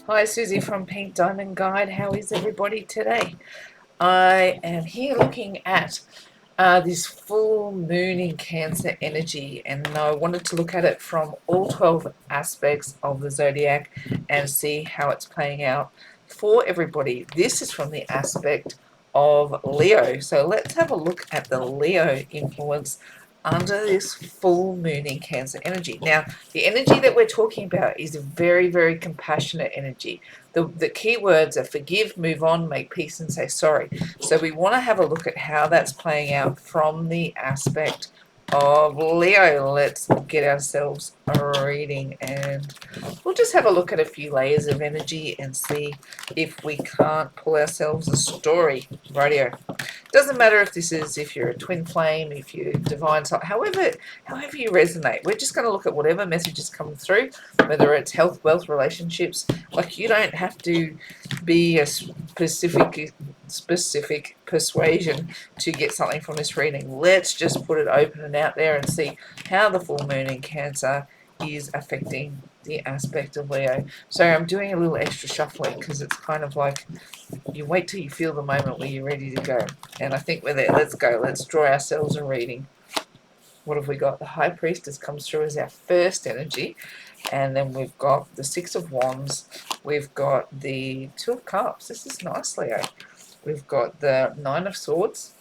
Hi, Susie from Pink Diamond Guide. How is everybody today? I am here looking at this full moon in Cancer energy, and I wanted to look at it from all 12 aspects of the zodiac and see how it's playing out for everybody. This is from the aspect of Leo. So let's have a look at the Leo influence under this full moon in Cancer energy. Now, the energy that we're talking about is a very, very compassionate energy. The key words are forgive, move on, make peace, and say sorry. So we want to have a look at how that's playing out from the aspect of Leo. Let's get ourselves a reading, and we'll just have a look at a few layers of energy and see if we can't pull ourselves a story. Radio. Doesn't matter if you're a twin flame, if you're divine, however you resonate. We're just going to look at whatever messages come through, whether it's health, wealth, relationships. Like, you don't have to be a specific persuasion to get something from this reading. Let's just put it open and out there and see how the full moon in Cancer is affecting the aspect of Leo. So I'm doing a little extra shuffling because it's kind of like you wait till you feel the moment where you're ready to go. And I think we're there. Let's go. Let's draw ourselves a reading. What have we got? The High Priestess comes through as our first energy. And then we've got the Six of Wands. We've got the Two of Cups. This is nice, Leo. We've got the Nine of Swords.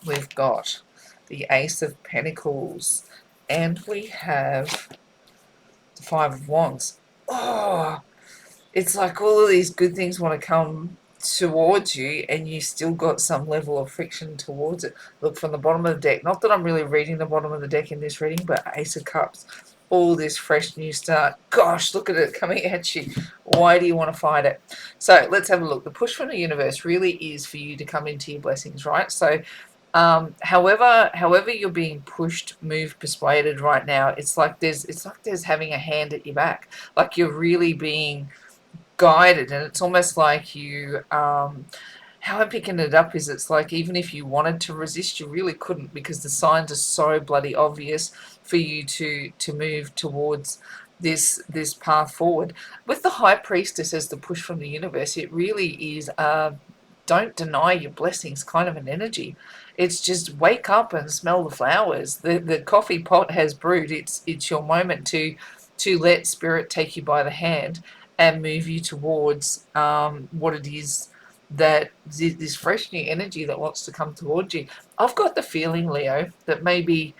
We've got the Ace of Pentacles. And we have the Five of Wands. Oh, it's like all of these good things want to come towards you, and you still got some level of friction towards it. Look, from the bottom of the deck, not that I'm really reading the bottom of the deck in this reading, but Ace of Cups, all this fresh new start. Gosh, look at it coming at you. Why do you want to fight it? So let's have a look. The push from the universe really is for you to come into your blessings, right? So however you're being pushed, moved, persuaded right now, it's like there's having a hand at your back. Like, you're really being guided, and it's almost like you how I'm picking it up is, it's like even if you wanted to resist, you really couldn't, because the signs are so bloody obvious for you to move towards this path forward. With the High Priestess as the push from the universe, it really is don't deny your blessings kind of an energy. It's just wake up and smell the flowers. The coffee pot has brewed. It's your moment to let spirit take you by the hand and move you towards what it is, that this fresh new energy that wants to come towards you. I've got the feeling, Leo, that maybe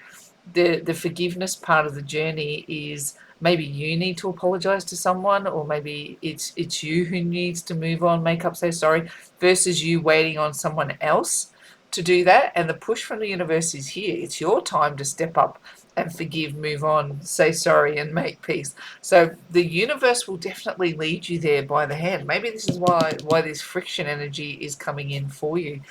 the forgiveness part of the journey is maybe you need to apologize to someone, or maybe it's you who needs to move on, make up, say sorry, versus you waiting on someone else to do that. And the push from the universe is here. It's your time to step up and forgive, move on, say sorry, and make peace. So the universe will definitely lead you there by the hand. Maybe this is why this friction energy is coming in for you.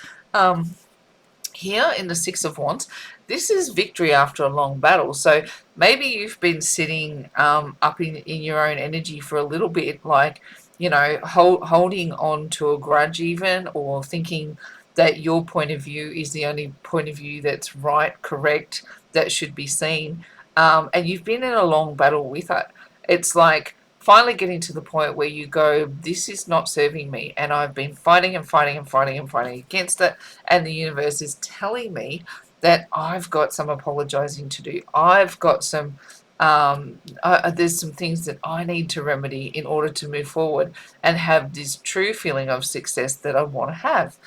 Here in the Six of Wands, this is victory after a long battle. So maybe you've been sitting up in your own energy for a little bit, like, holding on to a grudge even, or thinking that your point of view is the only point of view that's right, correct, that should be seen. And you've been in a long battle with it. It's like finally getting to the point where you go, this is not serving me, and I've been fighting and fighting and fighting and fighting against it, and the universe is telling me that I've got some apologizing to do. I've got some there's some things that I need to remedy in order to move forward and have this true feeling of success that I want to have.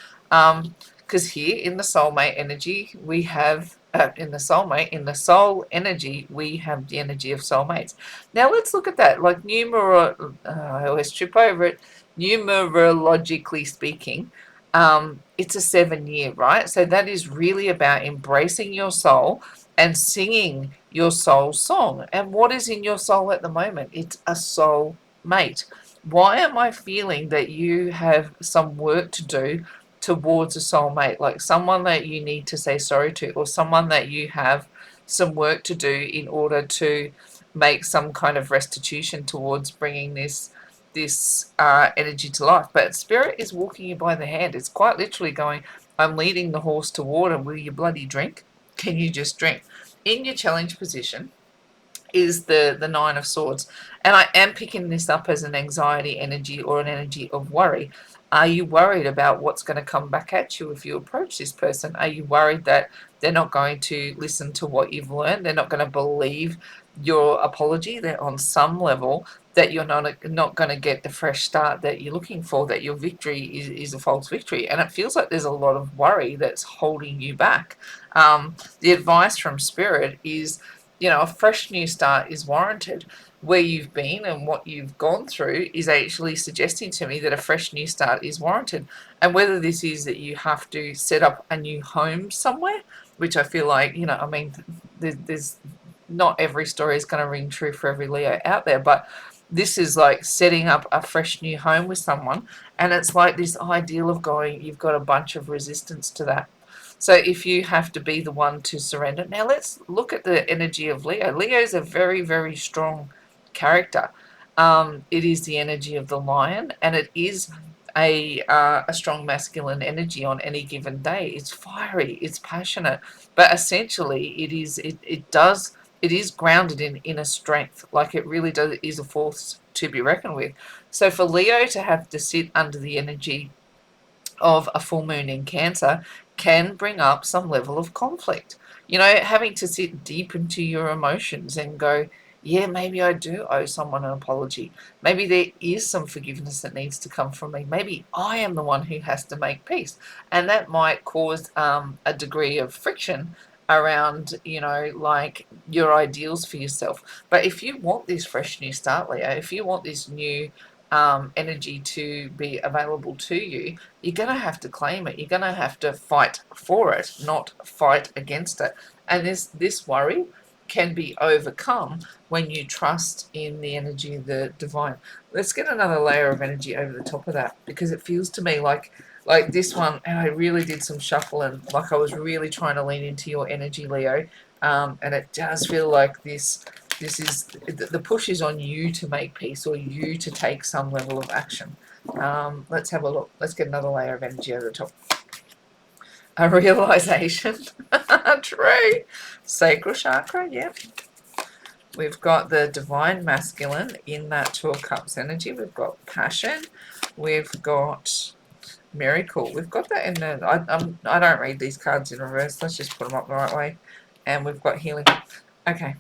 Because here in the soulmate energy, we have in the soul energy, we have the energy of soulmates. Now let's look at that. Like, I always trip over it. Numerologically speaking, it's a 7-year, right? So that is really about embracing your soul and singing your soul song. And what is in your soul at the moment? It's a soul mate. Why am I feeling that you have some work to do towards a soulmate, like someone that you need to say sorry to, or someone that you have some work to do in order to make some kind of restitution towards bringing this energy to life? But spirit is walking you by the hand. It's quite literally going, I'm leading the horse to water. Will you bloody drink? Can you just drink? In your challenge position, is the Nine of Swords. And I am picking this up as an anxiety energy or an energy of worry. Are you worried about what's going to come back at you if you approach this person? Are you worried that they're not going to listen to what you've learned? They're not going to believe your apology, that on some level that you're not going to get the fresh start that you're looking for, that your victory is a false victory. And it feels like there's a lot of worry that's holding you back. The advice from Spirit is, a fresh new start is warranted. Where you've been and what you've gone through is actually suggesting to me that a fresh new start is warranted. And whether this is that you have to set up a new home somewhere, which I feel like, there's not every story is going to ring true for every Leo out there, but this is like setting up a fresh new home with someone. And it's like this ideal of going, you've got a bunch of resistance to that. So if you have to be the one to surrender. Now let's look at the energy of Leo. Leo is a very, very strong character. It is the energy of the lion, and it is a strong masculine energy on any given day. It's fiery, it's passionate, but essentially it is grounded in inner strength. Like it really does is a force to be reckoned with. So for Leo to have to sit under the energy of a full moon in Cancer can bring up some level of conflict. Having to sit deep into your emotions and go, yeah, maybe I do owe someone an apology. Maybe there is some forgiveness that needs to come from me. Maybe I am the one who has to make peace. And that might cause a degree of friction around, like your ideals for yourself. But if you want this fresh new start, Leo, if you want this new energy to be available to you, you're going to have to claim it. You're going to have to fight for it, not fight against it. And this worry can be overcome when you trust in the energy of the divine. Let's get another layer of energy over the top of that, because it feels to me like this one, and I really did some shuffling, like I was really trying to lean into your energy, Leo, and it does feel like this is the push is on you to make peace or you to take some level of action. Let's have a look. Let's get another layer of energy over the top. A realization. True. Sacral chakra, yep. We've got the divine masculine in that Two of Cups energy. We've got passion. We've got miracle. We've got that in the... I don't read these cards in reverse. Let's just put them up the right way. And we've got healing. Okay.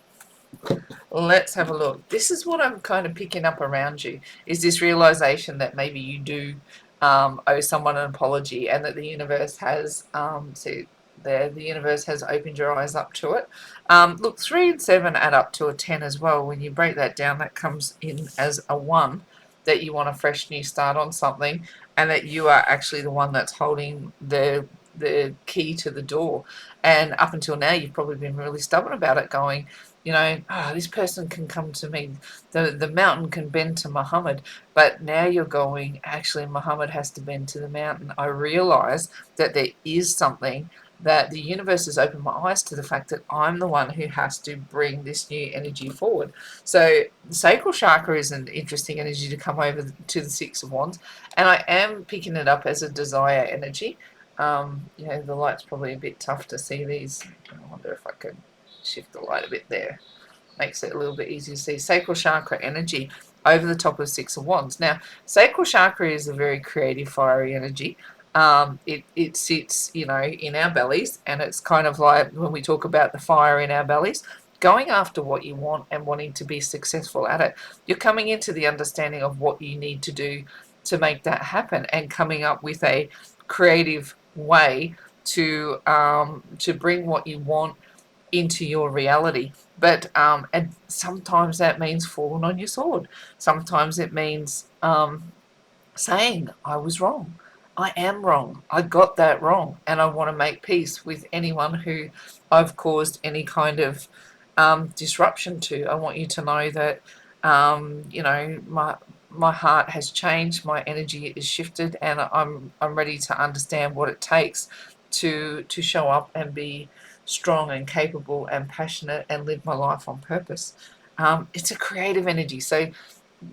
Let's have a look. This is what I'm kind of picking up around you, is this realization that maybe you do owe someone an apology, and that the universe has the universe has opened your eyes up to it. Look, 3 and 7 add up to a 10 as well. When you break that down, that comes in as a 1, that you want a fresh new start on something, and that you are actually the one that's holding the key to the door. And up until now, you've probably been really stubborn about it, going, this person can come to me. The mountain can bend to Muhammad. But now you're going, actually, Muhammad has to bend to the mountain. I realize that there is something that the universe has opened my eyes to, the fact that I'm the one who has to bring this new energy forward. So the sacral chakra is an interesting energy to come over to the Six of Wands. And I am picking it up as a desire energy. The light's probably a bit tough to see these. I wonder if I could shift the light a bit there. Makes it a little bit easier to see. Sacral chakra energy over the top of Six of Wands. Now, sacral chakra is a very creative, fiery energy. It sits, in our bellies, and it's kind of like when we talk about the fire in our bellies, going after what you want and wanting to be successful at it. You're coming into the understanding of what you need to do to make that happen, and coming up with a creative way to bring what you want into your reality. But and sometimes that means falling on your sword. Sometimes it means saying, I was wrong. I am wrong. I got that wrong. And I want to make peace with anyone who I've caused any kind of disruption to. I want you to know that, my heart has changed, my energy is shifted, and I'm ready to understand what it takes to show up and be strong and capable and passionate and live my life on purpose. It's a creative energy. So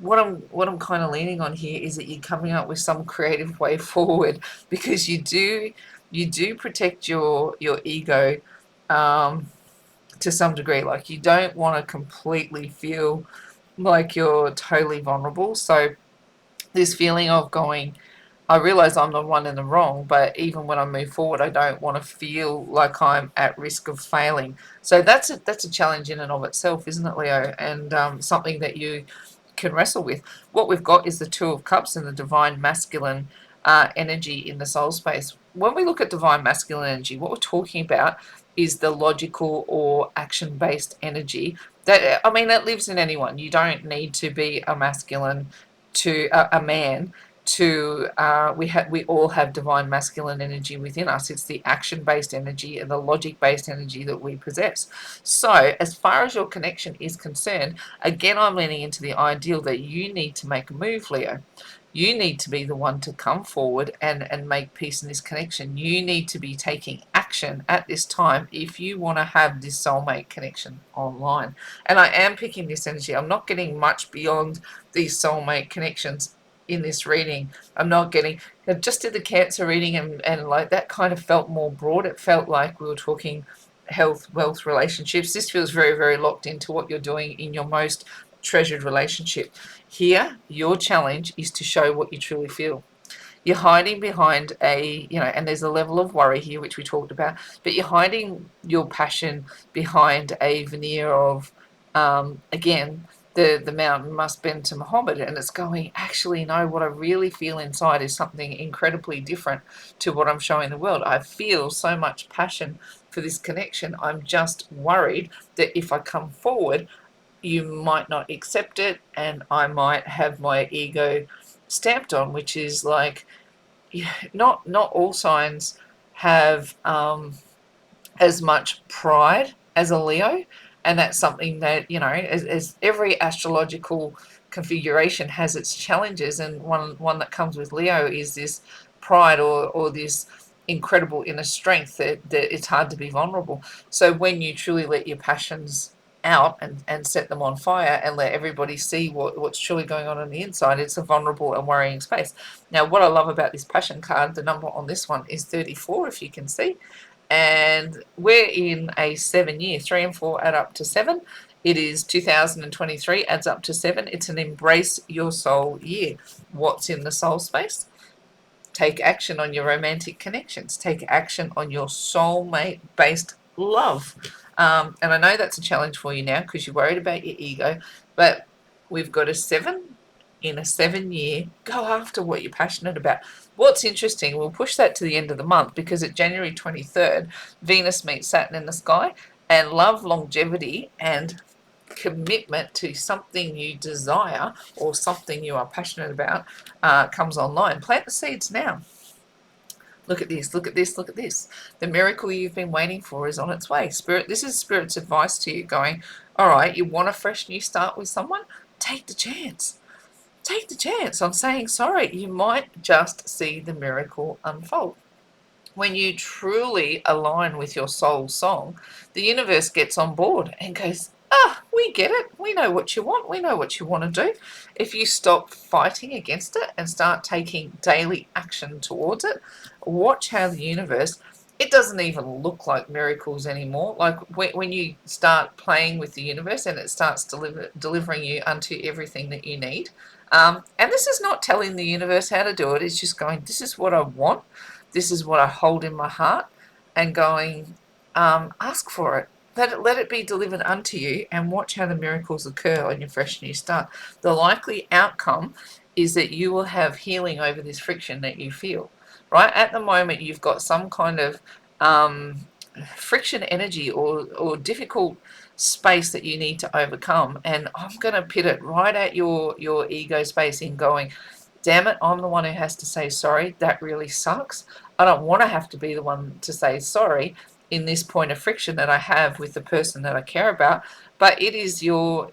what I'm kind of leaning on here is that you're coming up with some creative way forward, because you do protect your ego to some degree. Like, you don't want to completely feel like you're totally vulnerable. So this feeling of going, I realize I'm the one in the wrong, but even when I move forward, I don't want to feel like I'm at risk of failing. So that's a challenge in and of itself, isn't it, Leo? And something that you can wrestle with. What we've got is the Two of Cups and the divine masculine energy in the soul space. When we look at divine masculine energy, what we're talking about is the logical or action based energy that, I mean, that lives in anyone. You don't need to be a masculine to a man to we all have divine masculine energy within us. It's the action based energy and the logic based energy that we possess. So as far as your connection is concerned, again, I'm leaning into the ideal that you need to make a move, Leo. You need to be the one to come forward and make peace in this connection. You need to be taking action at this time if you want to have this soulmate connection online. And I am picking this energy. I'm not getting much beyond these soulmate connections in this reading. I'm not getting, I just did the Cancer reading, and like that kind of felt more broad. It felt like we were talking health, wealth, relationships. This feels very, very locked into what you're doing in your most treasured relationship. Here, your challenge is to show what you truly feel. You're hiding behind and there's a level of worry here, which we talked about, but you're hiding your passion behind a veneer of, again, the mountain must bend to Mohammad, and it's going, actually, no, what I really feel inside is something incredibly different to what I'm showing the world. I feel so much passion for this connection. I'm just worried that if I come forward, you might not accept it, and I might have my ego stamped on, which is like, not all signs have as much pride as a Leo, and that's something that, as every astrological configuration has its challenges, and one that comes with Leo is this pride, or this incredible inner strength that it's hard to be vulnerable. So when you truly let your passions out and set them on fire and let everybody see what's truly going on the inside, it's a vulnerable and worrying space. Now, what I love about this passion card, the number on this one is 34, if you can see, and we're in a 7 year. 3 and 4 add up to 7. It is 2023, adds up to 7. It's an embrace your soul year. What's in the soul space? Take action on your romantic connections. Take action on your soulmate based love. And I know that's a challenge for you now because you're worried about your ego, but we've got a 7 in a 7 year. Go after what you're passionate about. What's interesting, we'll push that to the end of the month, because at January 23rd, Venus meets Saturn in the sky, and love, longevity, and commitment to something you desire or something you are passionate about comes online. Plant the seeds now. Look at this, look at this, look at this. The miracle you've been waiting for is on its way. Spirit, this is Spirit's advice to you, going, all right, you want a fresh new start with someone? Take the chance. Take the chance on saying sorry. You might just see the miracle unfold. When you truly align with your soul song, the universe gets on board and goes, we get it. We know what you want. We know what you want to do. If you stop fighting against it and start taking daily action towards it, watch how the universe, it doesn't even look like miracles anymore. Like when you start playing with the universe and it starts delivering you unto everything that you need. And this is not telling the universe how to do it. It's just going, this is what I want. This is what I hold in my heart, and going, ask for it. Let it be delivered unto you, and watch how the miracles occur on your fresh new start. The likely outcome is that you will have healing over this friction that you feel. Right at the moment, you've got some kind of friction energy or difficult space that you need to overcome, and I'm going to pit it right at your ego space in going, damn it, I'm the one who has to say sorry. That really sucks. I don't want to have to be the one to say sorry in this point of friction that I have with the person that I care about. But it is your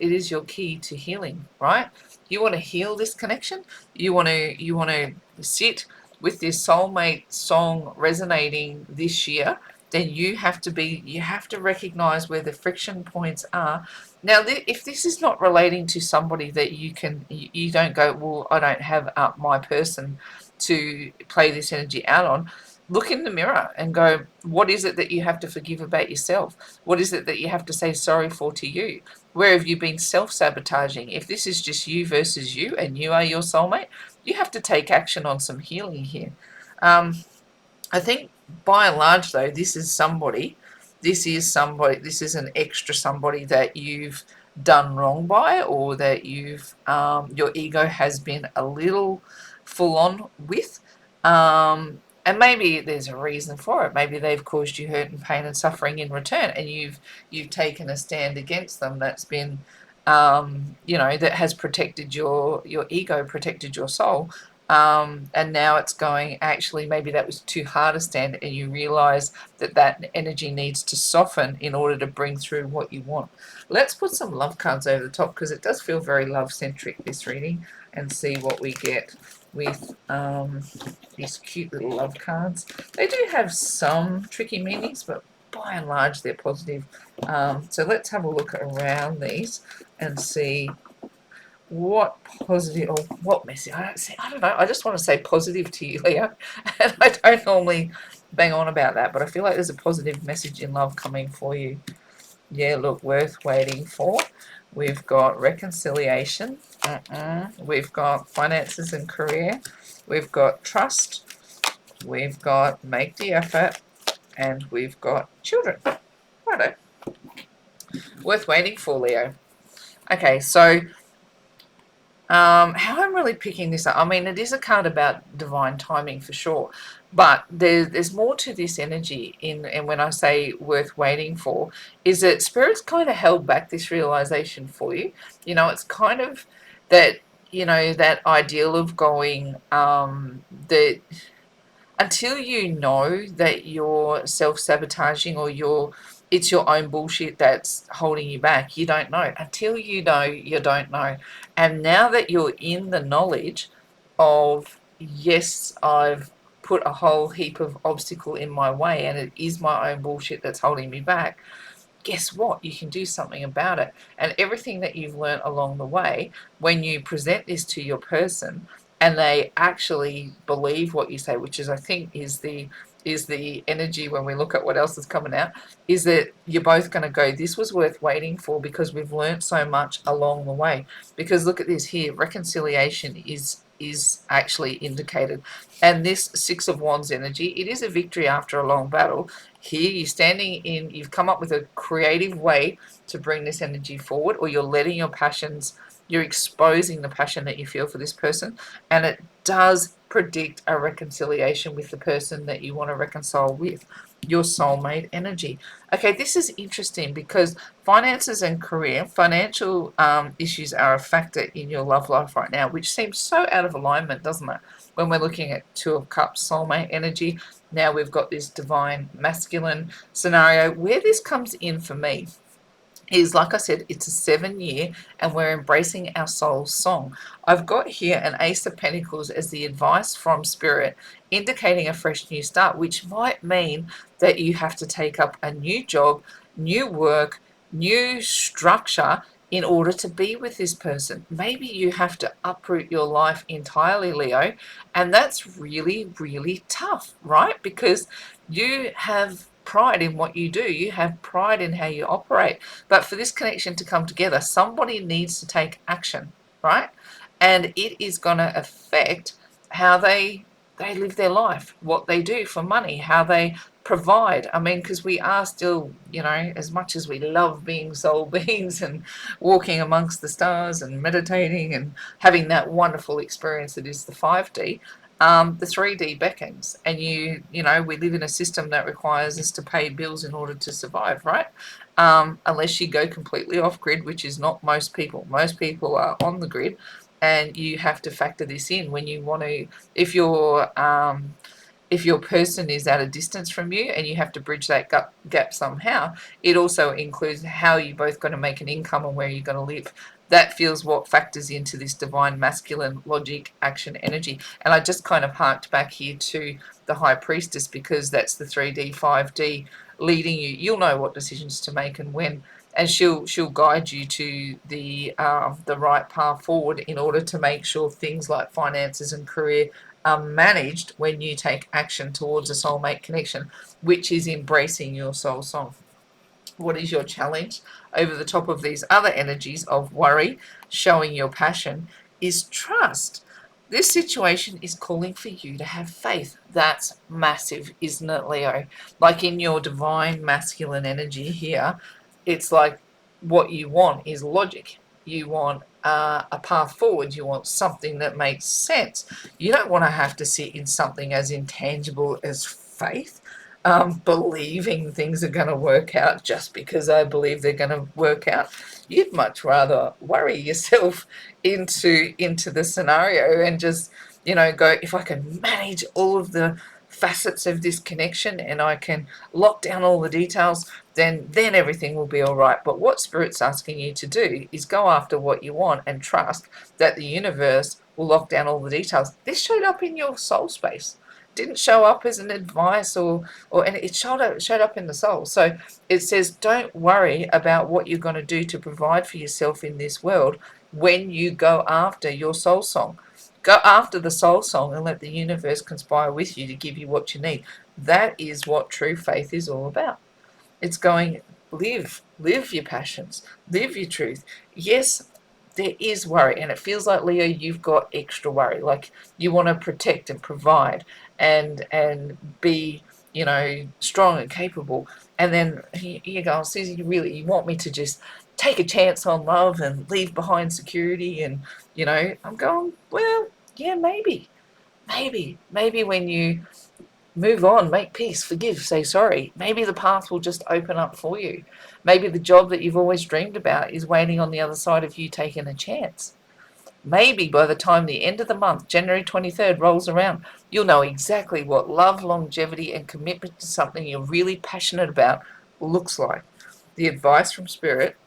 key to healing, right? You want to heal this connection. You want to sit with this soulmate song resonating this year. Then you have to recognize where the friction points are. Now, if this is not relating to somebody that you don't go, well, I don't have my person to play this energy out on, look in the mirror and go, what is it that you have to forgive about yourself? What is it that you have to say sorry for to you? Where have you been self-sabotaging? If this is just you versus you and you are your soulmate, you have to take action on some healing here. Um, I think by and large, though, this is an extra somebody that you've done wrong by, or that your ego has been a little full on with. And maybe there's a reason for it. Maybe they've caused you hurt and pain and suffering in return, and you've taken a stand against them. That's been, that has protected your ego, protected your soul. And now it's going, actually, maybe that was too hard a stand, and you realize that that energy needs to soften in order to bring through what you want. Let's put some love cards over the top, because it does feel very love centric, this reading, and see what we get with these cute little love cards. They do have some tricky meanings, but by and large they're positive. So let's have a look around these and see what positive, or what message. I don't know. I just want to say positive to you, Leo. And I don't normally bang on about that, but I feel like there's a positive message in love coming for you. Yeah, look, worth waiting for. We've got reconciliation. We've got finances and career. We've got trust. We've got make the effort. And we've got children. Righto. Worth waiting for, Leo. Okay, so how I'm really picking this up, I mean, it is a card about divine timing for sure, but there's more to this energy and when I say worth waiting for, is that Spirit's kind of held back this realization for you. It's kind of that, that ideal of going, that until you know that you're self-sabotaging, or it's your own bullshit that's holding you back, you don't know. Until you know, you don't know. And now that you're in the knowledge of, yes, I've put a whole heap of obstacle in my way and it is my own bullshit that's holding me back, guess what? You can do something about it. And everything that you've learned along the way, when you present this to your person and they actually believe what you say, which is, I think, is the energy when we look at what else is coming out, is that you're both going to go, this was worth waiting for because we've learned so much along the way. Because look at this here, reconciliation is actually indicated. And this Six of Wands energy, it is a victory after a long battle. Here you've come up with a creative way to bring this energy forward, or you're letting your passions, you're exposing the passion that you feel for this person, and it does predict a reconciliation with the person that you want to reconcile with, your soulmate energy. Okay, this is interesting because finances and career, financial issues are a factor in your love life right now, which seems so out of alignment, doesn't it? When we're looking at Two of Cups, soulmate energy, now we've got this divine masculine scenario. Where this comes in for me is, like I said, it's a 7-year and we're embracing our soul's song. I've got here an Ace of Pentacles as the advice from Spirit, indicating a fresh new start, which might mean that you have to take up a new job, new work, new structure in order to be with this person. Maybe you have to uproot your life entirely, Leo, and that's really, really tough, right? Because you have pride in what you do. You have pride in how you operate. But for this connection to come together, somebody needs to take action, right? And it is going to affect how they live their life, what they do for money, how they provide. I mean, because we are still, as much as we love being soul beings and walking amongst the stars and meditating and having that wonderful experience that is the 5D, the 3D beckons, and we live in a system that requires us to pay bills in order to survive, right? Unless you go completely off grid, which is not most people. Most people are on the grid, and you have to factor this in when you want to. If your person is at a distance from you and you have to bridge that gap somehow, it also includes how you're both going to make an income and where you're going to live. That feels what factors into this divine masculine logic, action, energy. And I just kind of harked back here to the High Priestess, because that's the 3D, 5D leading you. You'll know what decisions to make and when, and she'll guide you to the right path forward in order to make sure things like finances and career are managed when you take action towards a soulmate connection, which is embracing your soul song. What is your challenge over the top of these other energies of worry, showing your passion, is trust. This situation is calling for you to have faith. That's massive, isn't it, Leo? Like in your divine masculine energy here, it's like what you want is logic. You want a path forward. You want something that makes sense. You don't want to have to sit in something as intangible as faith, believing things are going to work out just because I believe they're going to work out. You'd much rather worry yourself into the scenario and just, go, if I can manage all of the facets of this connection and I can lock down all the details, then everything will be all right. But what Spirit's asking you to do is go after what you want and trust that the universe will lock down all the details. This showed up in your soul space. Didn't show up as an advice and it showed up in the soul. So it says, don't worry about what you're going to do to provide for yourself in this world when you go after your soul song. Go after the soul song and let the universe conspire with you to give you what you need. That is what true faith is all about. It's going, live your passions, live your truth. Yes, there is worry, and it feels like, Leo, you've got extra worry. Like you want to protect and provide and be, strong and capable. And then you go, Susie, you want me to just take a chance on love and leave behind security? And I'm going, well, yeah, maybe when you move on, make peace, forgive, say sorry, maybe the path will just open up for you. Maybe the job that you've always dreamed about is waiting on the other side of you taking a chance. Maybe by the time the end of the month, January 23rd, rolls around, you'll know exactly what love, longevity, and commitment to something you're really passionate about looks like. The advice from Spirit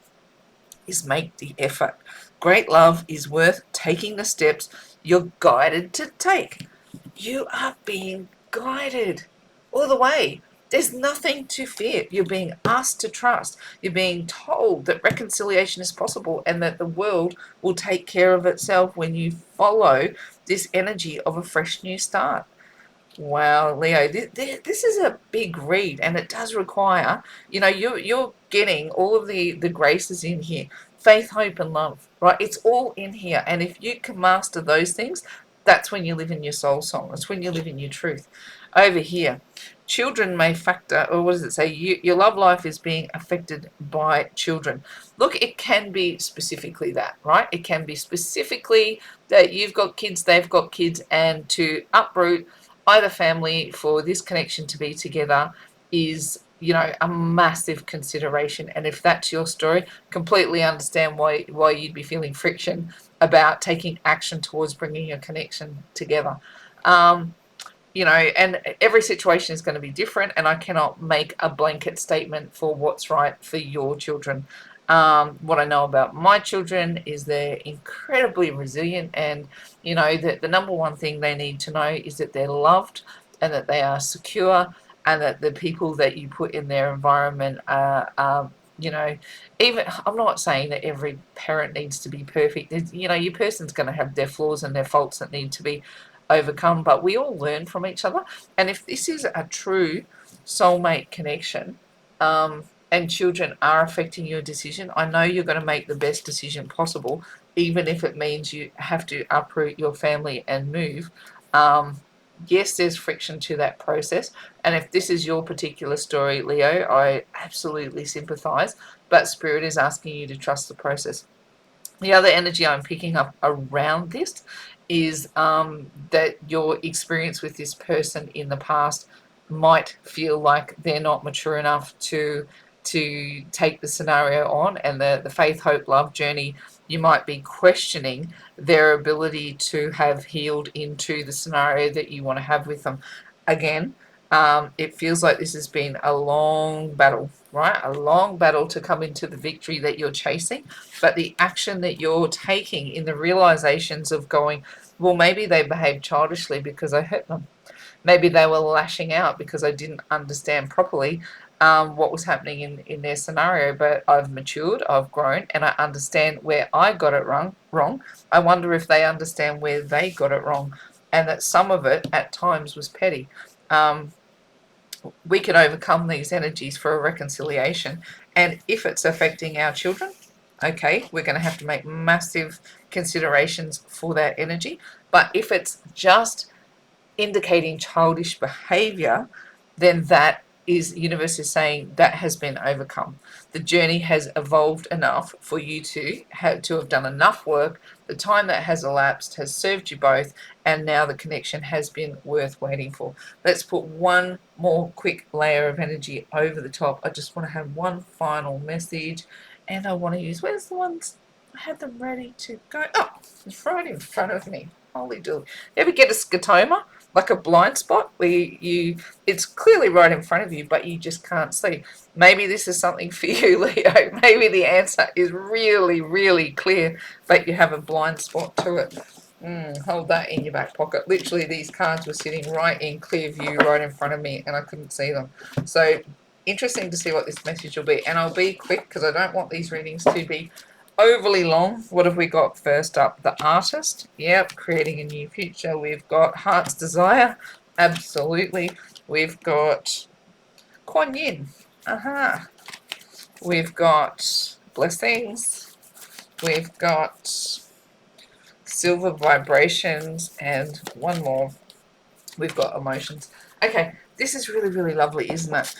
is make the effort. Great love is worth taking the steps you're guided to take. You are being guided all the way. There's nothing to fear. You're being asked to trust. You're being told that reconciliation is possible and that the world will take care of itself when you follow this energy of a fresh new start. Wow, Leo, this is a big read, and it does require, you're getting all of the graces in here, faith, hope, and love, right? It's all in here, and if you can master those things, that's when you live in your soul song. That's when you live in your truth. Over here, children may factor, or what does it say? Your love life is being affected by children. Look, it can be specifically that, right? It can be specifically that you've got kids, they've got kids, and to uproot either family for this connection to be together is, a massive consideration. And if that's your story, completely understand why you'd be feeling friction about taking action towards bringing a connection together. And every situation is going to be different, and I cannot make a blanket statement for what's right for your children. What I know about my children is they're incredibly resilient, and the number one thing they need to know is that they're loved and that they are secure, and that the people that you put in their environment are even, I'm not saying that every parent needs to be perfect. Your person's going to have their flaws and their faults that need to be overcome, but we all learn from each other. And if this is a true soulmate connection, and children are affecting your decision, I know you're going to make the best decision possible, even if it means you have to uproot your family and move. Yes, there's friction to that process. And if this is your particular story, Leo, I absolutely sympathize. But Spirit is asking you to trust the process. The other energy I'm picking up around this is that your experience with this person in the past might feel like they're not mature enough to take the scenario on, and the faith, hope, love journey, you might be questioning their ability to have healed into the scenario that you want to have with them. Again, it feels like this has been a long battle, right? A long battle to come into the victory that you're chasing, but the action that you're taking in the realizations of going, well, maybe they behaved childishly because I hurt them. Maybe they were lashing out because I didn't understand properly what was happening in their scenario, but I've matured, I've grown, and I understand where I got it wrong. I wonder if they understand where they got it wrong. and that some of it at times was petty. Um, we can overcome these energies for a reconciliation. And if it's affecting our children, okay, we're going to have to make massive considerations for that energy. But if it's just indicating childish behavior, then that is, the universe is saying that has been overcome. The journey has evolved enough for you to have done enough work. The time that has elapsed has served you both, and now the connection has been worth waiting for. Let's put one more quick layer of energy over the top. I just want to have one final message, and I want to use, where's the ones? I had them ready to go. Oh, it's right in front of me. Holy dooly. You ever get a scotoma? Like a blind spot where you it's clearly right in front of you, but you just can't see. Maybe this is something for you, Leo. Maybe the answer is really, really clear, but you have a blind spot to it. Hold that in your back pocket. Literally, these cards were sitting right in clear view, right in front of me, and I couldn't see them. So interesting to see what this message will be. And I'll be quick because I don't want these readings to be overly long. What have we got first up? The artist. Yep, creating a new future. We've got heart's desire. Absolutely. We've got Kuan Yin. Aha. We've got blessings. We've got silver vibrations, and one more. We've got emotions. Okay, this is really, really lovely, isn't it?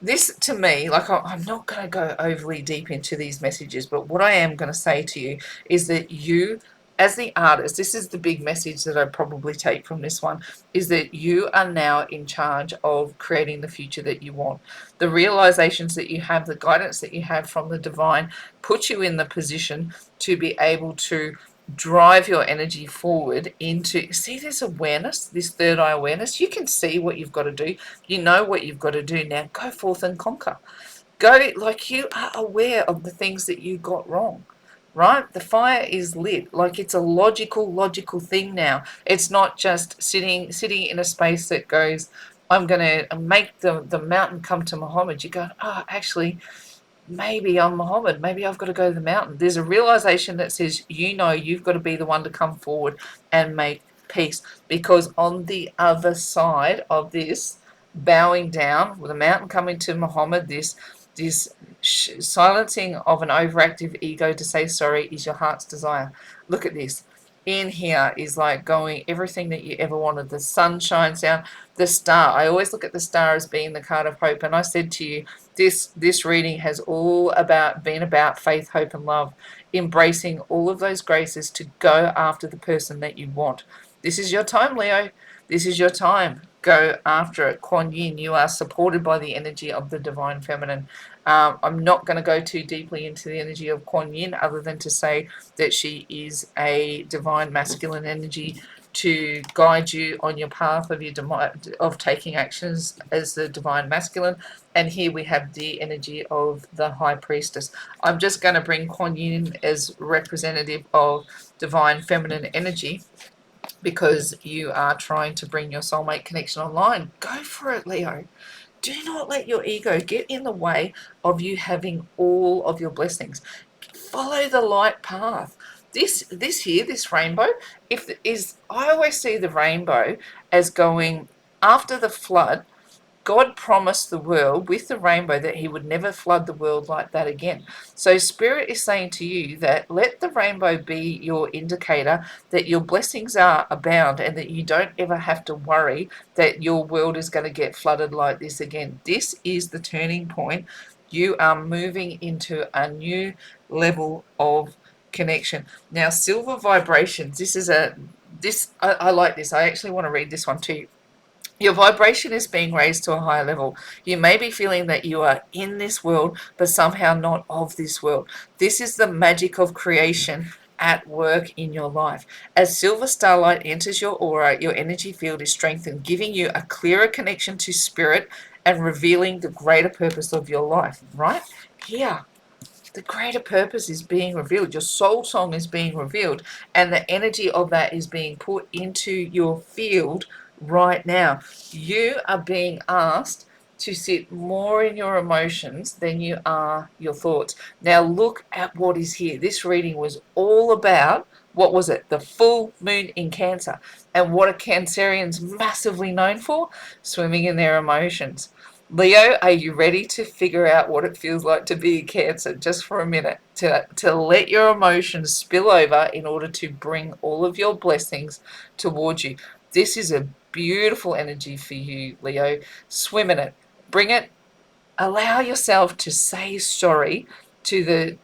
This, to me, like, I'm not going to go overly deep into these messages, but what I am going to say to you is that you, as the artist, this is the big message that I probably take from this one, is that you are now in charge of creating the future that you want. The realizations that you have, the guidance that you have from the divine, put you in the position to be able to drive your energy forward into, see, this awareness, this third eye awareness. You can see what you've got to do. You know what you've got to do. Now go forth and conquer. Go, like, you are aware of the things that you got wrong, right? The fire is lit. Like, it's a logical thing now. It's not just sitting in a space that goes, I'm going to make the mountain come to Mohammad. You go, oh, actually, maybe I'm Mohammad. Maybe I've got to go to the mountain. There's a realization that says, you know, you've got to be the one to come forward and make peace. Because on the other side of this, bowing down, with a mountain coming to Muhammad, this silencing of an overactive ego to say sorry is your heart's desire. Look at this. In here is like going everything that you ever wanted. The sun shines down. The star. I always look at the star as being the card of hope. And I said to you, this reading has all been about faith, hope, and love. Embracing all of those graces to go after the person that you want. This is your time, Leo. This is your time. Go after it. Kuan Yin, you are supported by the energy of the divine feminine. I'm not going to go too deeply into the energy of Kuan Yin other than to say that she is a divine masculine energy to guide you on your path of taking actions as the divine masculine. And here we have the energy of the high priestess. I'm just going to bring Kuan Yin as representative of divine feminine energy, because you are trying to bring your soulmate connection online. Go for it, Leo. Do not let your ego get in the way of you having all of your blessings. Follow the light path. This rainbow, I always see the rainbow as going after the flood. God promised the world with the rainbow that he would never flood the world like that again. So Spirit is saying to you that let the rainbow be your indicator that your blessings are abound and that you don't ever have to worry that your world is going to get flooded like this again. This is the turning point. You are moving into a new level of connection. Now, silver vibrations. I like this. I actually want to read this one too. Your vibration is being raised to a higher level. You may be feeling that you are in this world, but somehow not of this world. This is the magic of creation at work in your life. As silver starlight enters your aura, your energy field is strengthened, giving you a clearer connection to spirit and revealing the greater purpose of your life. Right here, the greater purpose is being revealed. Your soul song is being revealed, and the energy of that is being put into your field right now. You are being asked to sit more in your emotions than you are your thoughts. Now look at what is here. This reading was all about what was it? The full moon in Cancer. And what are Cancerians massively known for? Swimming in their emotions. Leo, are you ready to figure out what it feels like to be a Cancer just for a minute? To let your emotions spill over in order to bring all of your blessings towards you. This is a beautiful energy for you, Leo. Swim in it. Bring it. Allow yourself to say sorry to the,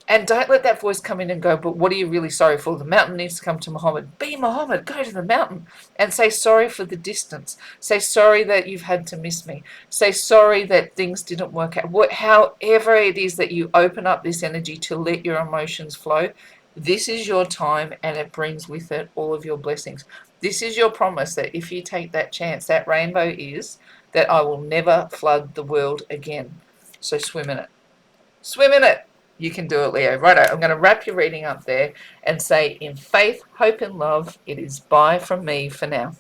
and don't let that voice come in and go, but what are you really sorry for? The mountain needs to come to Mohammad. Be Mohammad, go to the mountain and say sorry for the distance. Say sorry that you've had to miss me. Say sorry that things didn't work out. However it is that you open up this energy to let your emotions flow, this is your time and it brings with it all of your blessings. This is your promise that if you take that chance, that rainbow is that I will never flood the world again. So swim in it. Swim in it. You can do it, Leo. Righto, I'm going to wrap your reading up there and say, in faith, hope, and love, it is bye from me for now.